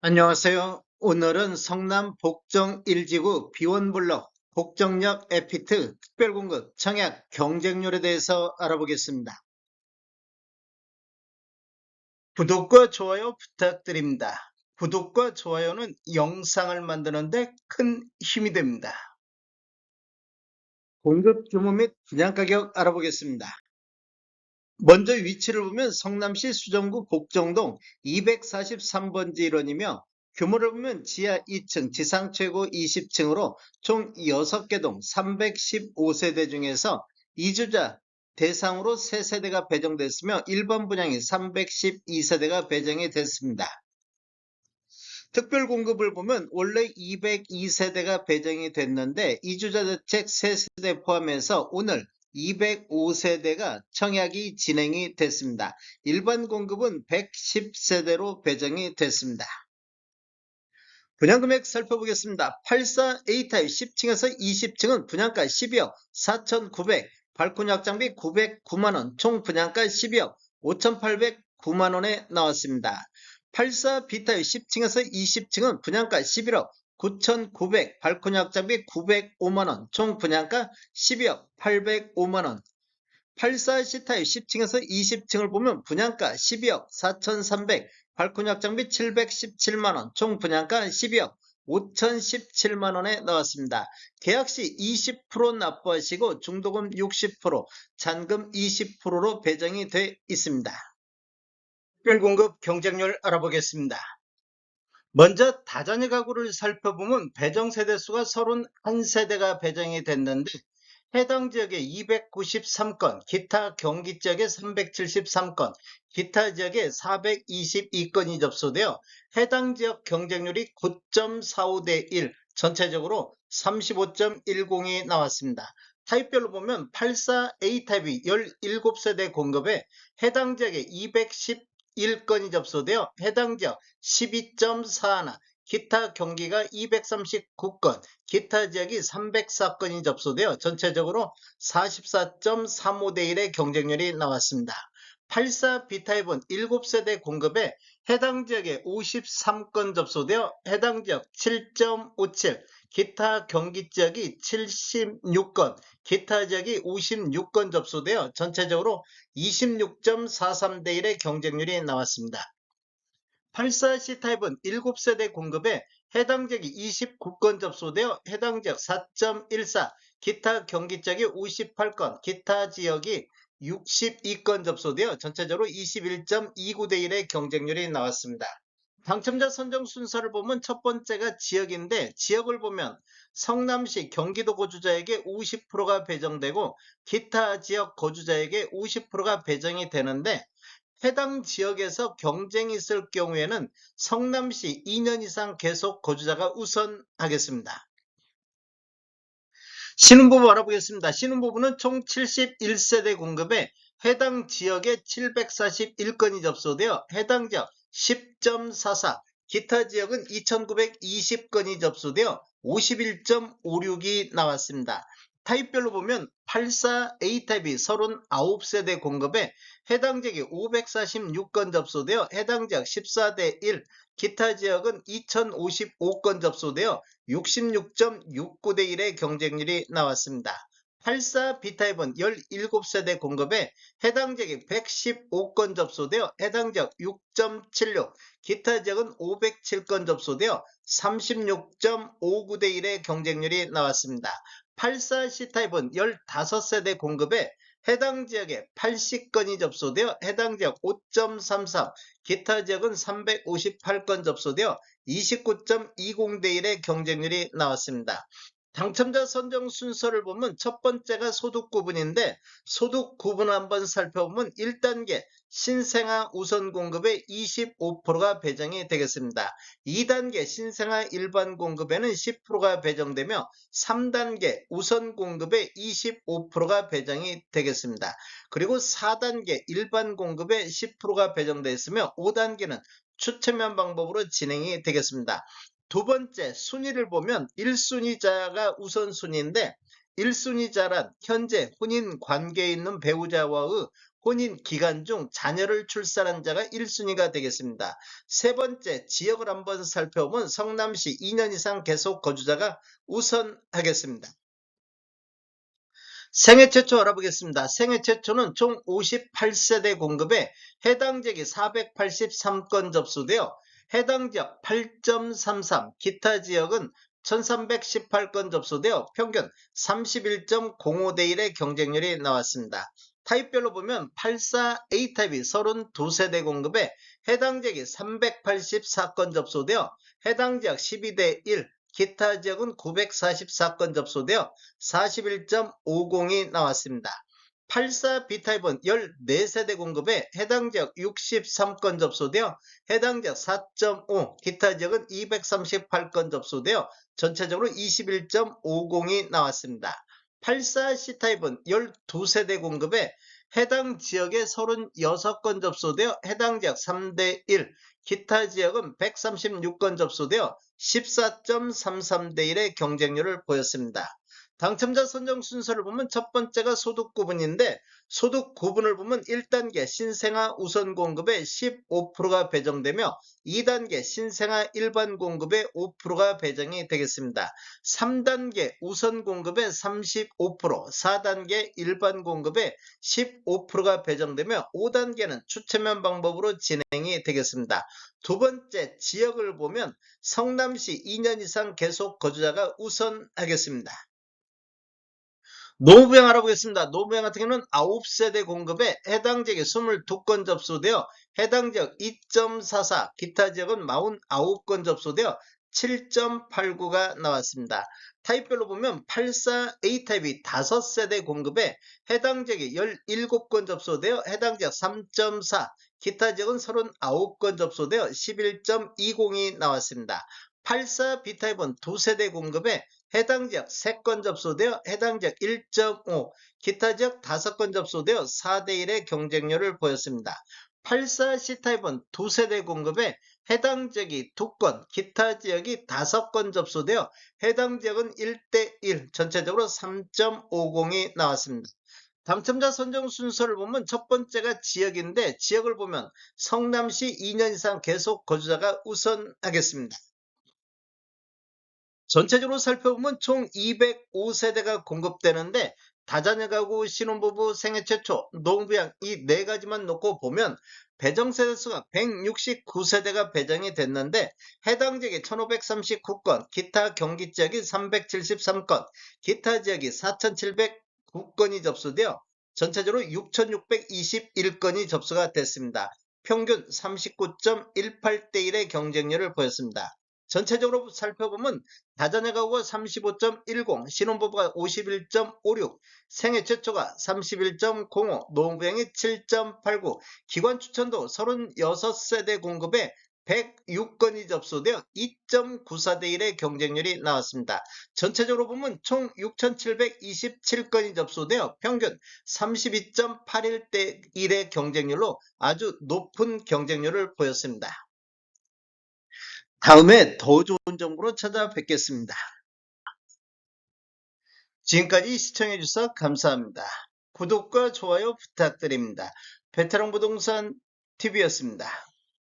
안녕하세요. 오늘은 성남 복정 1지구 비원블록 복정역 에피트 특별공급 청약 경쟁률에 대해서 알아보겠습니다. 구독과 좋아요 부탁드립니다. 구독과 좋아요는 영상을 만드는데 큰 힘이 됩니다. 공급 규모 및 분양가격 알아보겠습니다. 먼저 위치를 보면 성남시 수정구 복정동 243번지 일원이며 규모를 보면 지하 2층, 지상 최고 20층으로 총 6개 동 315세대 중에서 이주자 대상으로 3세대가 배정됐으며 일반 분양이 312세대가 배정이 됐습니다. 특별 공급을 보면 원래 202세대가 배정이 됐는데 이주자 대책 3세대 포함해서 오늘 205세대가 청약이 진행이 됐습니다. 일반 공급은 110세대로 배정이 됐습니다. 분양금액 살펴보겠습니다. 84A타입 10층에서 20층은 분양가 12억 4,900, 발코니 확장비 909만원, 총 분양가 12억 5,809만원에 나왔습니다. 84B타입 10층에서 20층은 분양가 11억 9,900, 발코니 확장비 905만원, 총 분양가 12억 805만원. 84C타입 10층에서 20층을 보면 분양가 12억 4,300, 발코니 확장비 717만원, 총 분양가 12억 5,017만원에 나왔습니다. 계약시 20% 납부하시고 중도금 60%, 잔금 20%로 배정이 돼 있습니다. 특별공급 경쟁률 알아보겠습니다. 먼저 다자녀 가구를 살펴보면 배정 세대수가 31세대가 배정이 됐는데 해당 지역에 293건, 기타 경기 지역에 373건, 기타 지역에 422건이 접수되어 해당 지역 경쟁률이 9.45대 1, 전체적으로 35.10이 나왔습니다. 타입별로 보면 84A 타입이 17세대 공급에 해당 지역에 211건이 접수되어 해당 지역 12.41, 기타 경기가 239건, 기타 지역이 304건이 접수되어 전체적으로 44.35대 1의 경쟁률이 나왔습니다. 84B타입은 7세대 공급에 해당 지역에 53건 접수되어 해당 지역 7.57, 기타 경기 지역이 76건, 기타 지역이 56건 접수되어 전체적으로 26.43대 1의 경쟁률이 나왔습니다. 84C 타입은 7세대 공급에 해당 지역이 29건 접수되어 해당 지역 4.14, 기타 경기 지역이 58건, 기타 지역이 62건 접수되어 전체적으로 21.29대 1의 경쟁률이 나왔습니다. 당첨자 선정 순서를 보면 첫 번째가 지역인데 지역을 보면 성남시 경기도 거주자에게 50%가 배정되고 기타 지역 거주자에게 50%가 배정이 되는데 해당 지역에서 경쟁이 있을 경우에는 성남시 2년 이상 계속 거주자가 우선하겠습니다. 신혼부부 알아보겠습니다. 신혼부부는 총 71세대 공급에 해당 지역에 741건이 접수되어 해당 지역 10.44, 기타 지역은 2920건이 접수되어 51.56이 나왔습니다. 타입별로 보면 84A 타입이 39세대 공급에 해당 지역이 546건 접수되어 해당 지역 14대 1, 기타 지역은 2055건 접수되어 66.69대 1의 경쟁률이 나왔습니다. 84B타입은 17세대 공급에 해당 지역이 115건 접수되어 해당 지역 6.76, 기타 지역은 507건 접수되어 36.59대 1의 경쟁률이 나왔습니다. 84C타입은 15세대 공급에 해당 지역에 80건이 접수되어 해당 지역 5.33, 기타 지역은 358건 접수되어 29.20대 1의 경쟁률이 나왔습니다. 당첨자 선정 순서를 보면 첫 번째가 소득 구분인데 소득 구분 한번 살펴보면 1단계 신생아 우선 공급에 25%가 배정이 되겠습니다. 2단계 신생아 일반 공급에는 10%가 배정되며 3단계 우선 공급에 25%가 배정이 되겠습니다. 그리고 4단계 일반 공급에 10%가 배정되어 있으며 5단계는 추첨한 방법으로 진행이 되겠습니다. 두 번째 순위를 보면 1순위자가 우선순위인데 1순위자란 현재 혼인 관계에 있는 배우자와의 혼인 기간 중 자녀를 출산한 자가 1순위가 되겠습니다. 세 번째, 지역을 한번 살펴보면 성남시 2년 이상 계속 거주자가 우선하겠습니다. 생애 최초 알아보겠습니다. 생애 최초는 총 58세대 공급에 해당 지역이 483건 접수되어 해당 지역 8.33, 기타 지역은 1318건 접수되어 평균 31.05대 1의 경쟁률이 나왔습니다. 타입별로 보면 84A타입이 32세대 공급에 해당 지역이 384건 접수되어 해당 지역 12대 1, 기타 지역은 944건 접수되어 41.50이 나왔습니다. 84B타입은 14세대 공급에 해당 지역 63건 접수되어 해당 지역 4.5, 기타 지역은 238건 접수되어 전체적으로 21.50이 나왔습니다. 84C타입은 12세대 공급에 해당 지역에 36건 접수되어 해당 지역 3대 1, 기타 지역은 136건 접수되어 14.33대 1의 경쟁률을 보였습니다. 당첨자 선정 순서를 보면 첫 번째가 소득 구분인데 소득 구분을 보면 1단계 신생아 우선 공급에 15%가 배정되며 2단계 신생아 일반 공급에 5%가 배정이 되겠습니다. 3단계 우선 공급에 35%, 4단계 일반 공급에 15%가 배정되며 5단계는 추첨형 방법으로 진행이 되겠습니다. 두 번째 지역을 보면 성남시 2년 이상 계속 거주자가 우선하겠습니다. 노무부양 알아보겠습니다. 노무부양 같은 경우는 9세대 공급에 해당 지역에 22건 접수되어 해당 지역 2.44, 기타 지역은 49건 접수되어 7.89가 나왔습니다. 타입별로 보면 84A타입이 5세대 공급에 해당 지역에 17건 접수되어 해당 지역 3.4, 기타 지역은 39건 접수되어 11.20이 나왔습니다. 84B타입은 2세대 공급에 해당 지역 3건 접수되어 해당 지역 1.5, 기타 지역 5건 접수되어 4대 1의 경쟁률을 보였습니다. 84C타입은 2세대 공급에 해당 지역이 2건, 기타 지역이 5건 접수되어 해당 지역은 1대 1, 전체적으로 3.50이 나왔습니다. 당첨자 선정 순서를 보면 첫 번째가 지역인데 지역을 보면 성남시 2년 이상 계속 거주자가 우선하겠습니다. 전체적으로 살펴보면 총 205세대가 공급되는데 다자녀 가구, 신혼부부, 생애 최초, 노무부양 이 네 가지만 놓고 보면 배정세대 수가 169세대가 배정이 됐는데 해당 지역이 1539건, 기타 경기 지역이 373건, 기타 지역이 4709건이 접수되어 전체적으로 6621건이 접수가 됐습니다. 평균 39.18대 1의 경쟁률을 보였습니다. 전체적으로 살펴보면 다자녀 가구가 35.10, 신혼부부가 51.56, 생애 최초가 31.05, 노무부양이 7.89, 기관 추천도 36세대 공급에 106건이 접수되어 2.94대 1의 경쟁률이 나왔습니다. 전체적으로 보면 총 6,727건이 접수되어 평균 32.81대 1의 경쟁률로 아주 높은 경쟁률을 보였습니다. 다음에 더 좋은 정보로 찾아뵙겠습니다. 지금까지 시청해주셔서 감사합니다. 구독과 좋아요 부탁드립니다. 베테랑 부동산 TV였습니다.